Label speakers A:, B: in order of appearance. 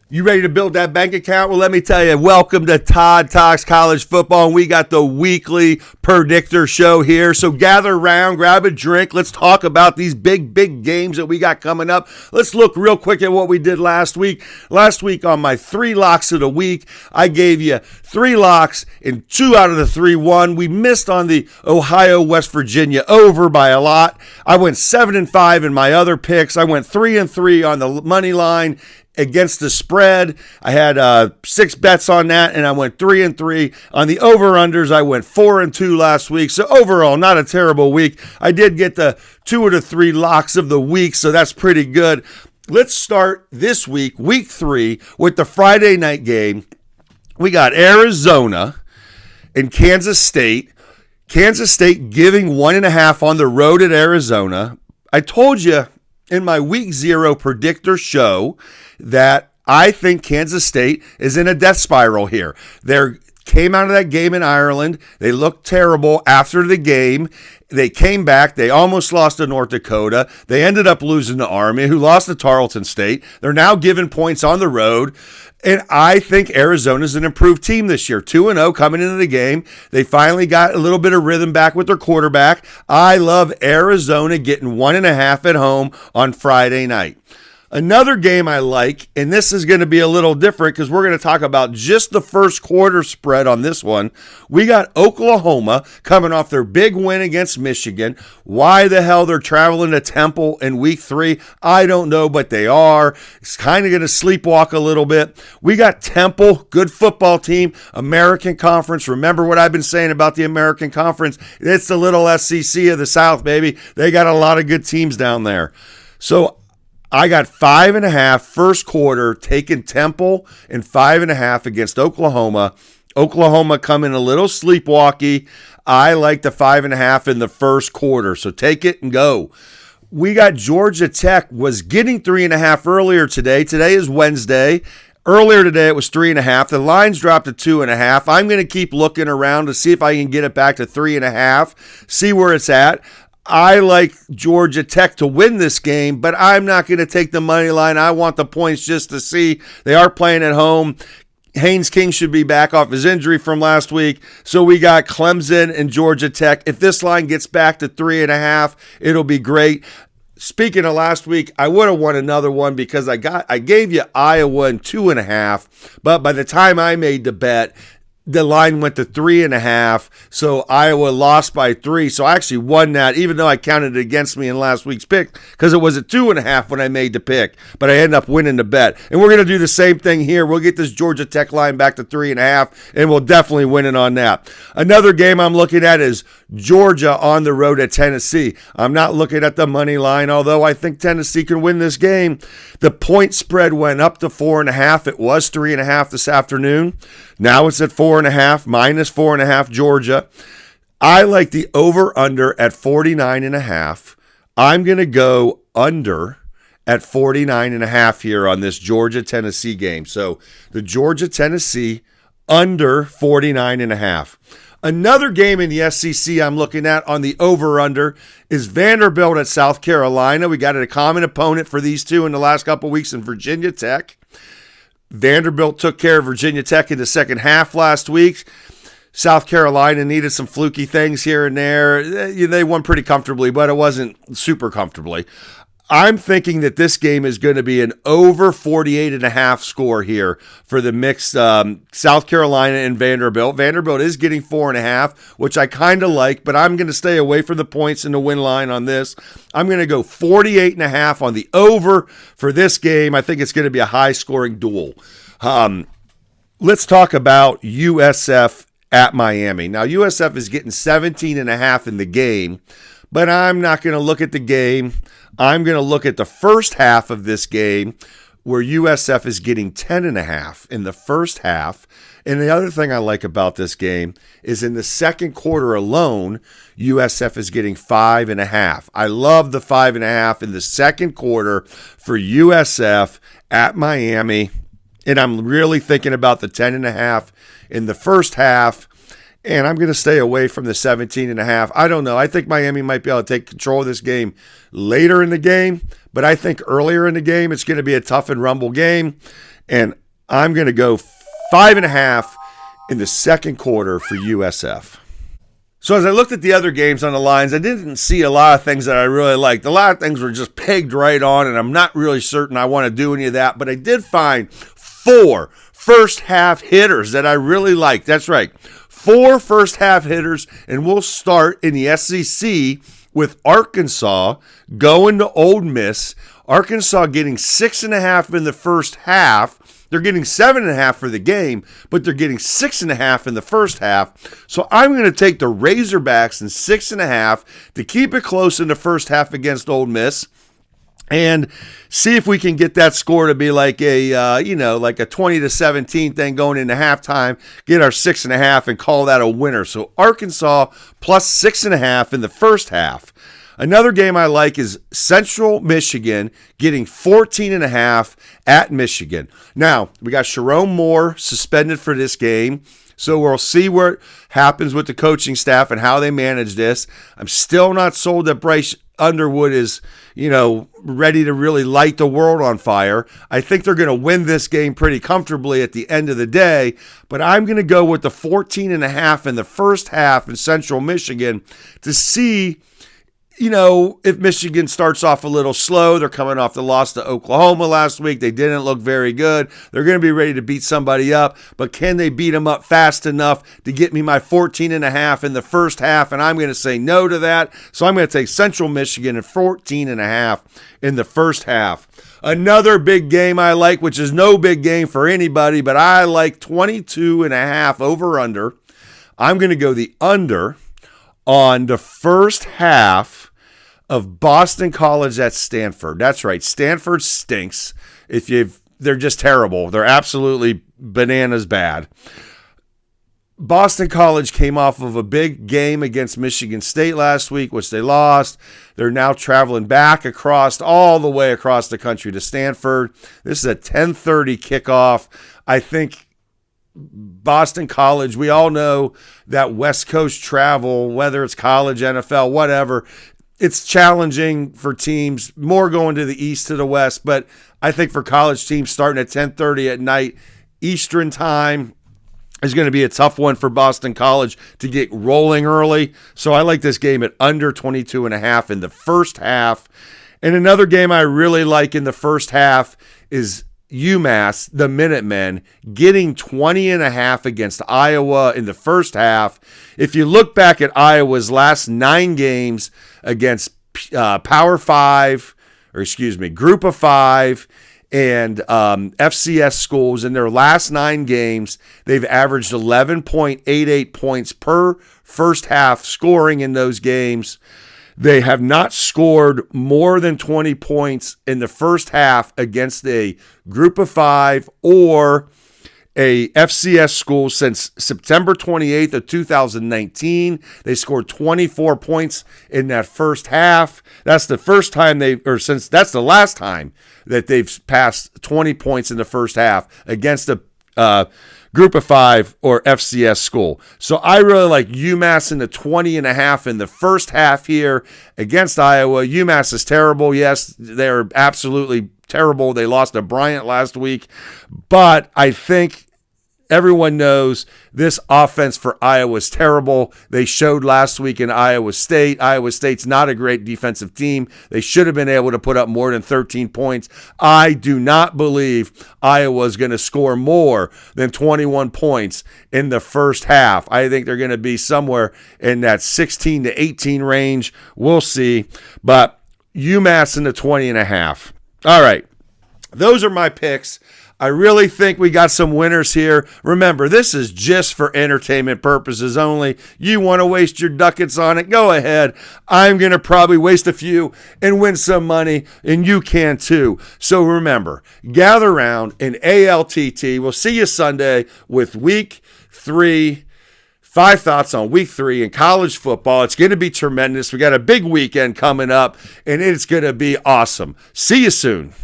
A: You ready to build that bank account? Well, let me tell you, welcome to Todd Talks College Football, and we got the weekly predictor show here. So gather around, grab a drink. Let's talk about these big games that we got coming up. Let's look real quick at what we did last week. Last week on my 3 locks of the week, I gave you 3 locks and 2 out of the 3 won. We missed on the Ohio-West Virginia over by a lot. I went 7-5 in my other picks. I went 3-3 on the money line against the spread. I had 6 bets on that, and I went 3-3 on the over-unders. I went 4-2 last week. So overall, not a terrible week. I did get the 2 of the 3 locks of the week, so that's pretty good. Let's start this week, week 3, with the Friday night game. We got Arizona and Kansas State. Kansas State giving 1.5 on the road at Arizona. I told you in my week 0 predictor show that I think Kansas State is in a death spiral here. They came out of that game in Ireland. They looked terrible after the game. They came back. They almost lost to North Dakota. They ended up losing to Army, who lost to Tarleton State. They're now giving points on the road. And I think Arizona's an improved team this year. 2-0 coming into the game. They finally got a little bit of rhythm back with their quarterback. I love Arizona getting 1.5 at home on Friday night. Another game I like, and this is going to be a little different because we're going to talk about just the first quarter spread on this one. We got Oklahoma coming off their big win against Michigan. Why the hell they're traveling to Temple in week 3, I don't know, but they are. It's kind of going to sleepwalk a little bit. We got Temple, good football team, American Conference. Remember what I've been saying about the American Conference? It's the little SEC of the South, baby. They got a lot of good teams down there. So I got 5.5 first quarter, taking Temple and 5.5 against Oklahoma. Oklahoma coming a little sleepwalky. I like the 5.5 in the first quarter, so take it and go. We got Georgia Tech was getting 3.5 earlier today. Today is Wednesday. Earlier today, it was 3.5. The lines dropped to 2.5. I'm going to keep looking around to see if I can get it back to 3.5, see where it's at. I like Georgia Tech to win this game, but I'm not going to take the money line. I want the points just to see. They are playing at home. Haynes King should be back off his injury from last week. So we got Clemson and Georgia Tech. If this line gets back to 3.5, it'll be great. Speaking of last week, I would have won another one because I gave you Iowa in 2.5, but by the time I made the bet, the line went to 3.5, so Iowa lost by 3. So I actually won that, even though I counted it against me in last week's pick, because it was at 2.5 when I made the pick. But I ended up winning the bet. And we're going to do the same thing here. We'll get this Georgia Tech line back to 3.5, and we'll definitely win it on that. Another game I'm looking at is Georgia on the road at Tennessee. I'm not looking at the money line, although I think Tennessee can win this game. The point spread went up to 4.5. It was 3.5 this afternoon. Now it's at 4.5, minus 4.5 Georgia. I like the over-under at 49.5. I'm going to go under at 49.5 here on this Georgia-Tennessee game. So the Georgia-Tennessee under 49.5. Another game in the SEC I'm looking at on the over-under is Vanderbilt at South Carolina. We got a common opponent for these two in the last couple weeks in Virginia Tech. Vanderbilt took care of Virginia Tech in the second half last week. South Carolina needed some fluky things here and there. They won pretty comfortably, but it wasn't super comfortably. I'm thinking that this game is going to be an over 48.5 score here for the mixed South Carolina and Vanderbilt. Vanderbilt is getting 4.5, which I kind of like, but I'm going to stay away from the points in the win line on this. I'm going to go 48.5 on the over for this game. I think it's going to be a high-scoring duel. Let's talk about USF at Miami. Now, USF is getting 17.5 in the game, but I'm not going to look at the game. I'm going to look at the first half of this game where USF is getting 10.5 in the first half. And the other thing I like about this game is in the second quarter alone, USF is getting 5.5. I love the 5.5 in the second quarter for USF at Miami. And I'm really thinking about the 10.5 in the first half. And I'm going to stay away from the 17.5. I don't know. I think Miami might be able to take control of this game later in the game. But I think earlier in the game, it's going to be a tough and rumble game. And I'm going to go 5.5 in the second quarter for USF. So as I looked at the other games on the lines, I didn't see a lot of things that I really liked. A lot of things were just pegged right on, and I'm not really certain I want to do any of that. But I did find 4 first-half hitters that I really liked. That's right, 4 first-half hitters, and we'll start in the SEC with Arkansas going to Ole Miss. Arkansas getting 6.5 in the first half. They're getting 7.5 for the game, but they're getting 6.5 in the first half. So I'm going to take the Razorbacks in 6.5 to keep it close in the first half against Ole Miss, and see if we can get that score to be like a 20-17 thing going into halftime. Get our 6.5 and call that a winner. So Arkansas plus 6.5 in the first half. Another game I like is Central Michigan getting 14.5 at Michigan. Now, we got Sharon Moore suspended for this game, so we'll see what happens with the coaching staff and how they manage this. I'm still not sold that Bryce Underwood is, ready to really light the world on fire. I think they're going to win this game pretty comfortably at the end of the day, but I'm going to go with the 14.5 in the first half in Central Michigan to see if Michigan starts off a little slow. They're coming off the loss to Oklahoma last week. They didn't look very good. They're going to be ready to beat somebody up, but can they beat them up fast enough to get me my 14.5 in the first half? And I'm going to say no to that. So I'm going to take Central Michigan at 14.5 in the first half. Another big game I like, which is no big game for anybody, but I like 22.5 over under. I'm going to go the under on the first half of Boston College at Stanford. That's right. Stanford stinks. They're just terrible. They're absolutely bananas bad. Boston College came off of a big game against Michigan State last week, which they lost. They're now traveling back all the way across the country to Stanford. This is a 10:30 kickoff. I think Boston College, we all know that West Coast travel, whether it's college, NFL, whatever, it's challenging for teams, more going to the east to the west. But I think for college teams starting at 10:30 at night Eastern time is going to be a tough one for Boston College to get rolling early. So I like this game at under 22.5 in the first half. And another game I really like in the first half is UMass, the Minutemen, getting 20.5 against Iowa in the first half. If you look back at Iowa's last 9 games against Group of 5 and FCS schools, in their last 9 games, they've averaged 11.88 points per first half scoring in those games. They have not scored more than 20 points in the first half against a Group of 5 or a FCS school since September 28th of 2019. They scored 24 points in that first half. That's the first time that's the last time that they've passed 20 points in the first half against a Group of 5 or FCS school. So I really like UMass in the 20.5 in the first half here against Iowa. UMass is terrible. Yes, they're absolutely terrible. They lost to Bryant last week. But I think everyone knows this offense for Iowa is terrible. They showed last week in Iowa State. Iowa State's not a great defensive team. They should have been able to put up more than 13 points. I do not believe Iowa's going to score more than 21 points in the first half. I think they're going to be somewhere in that 16 to 18 range. We'll see. But UMass in the 20.5. All right. Those are my picks. I really think we got some winners here. Remember, this is just for entertainment purposes only. You want to waste your ducats on it, go ahead. I'm going to probably waste a few and win some money, and you can too. So remember, gather around in ALTT. We'll see you Sunday with Week 3. 5 thoughts on Week 3 in college football. It's going to be tremendous. We got a big weekend coming up, and it's going to be awesome. See you soon.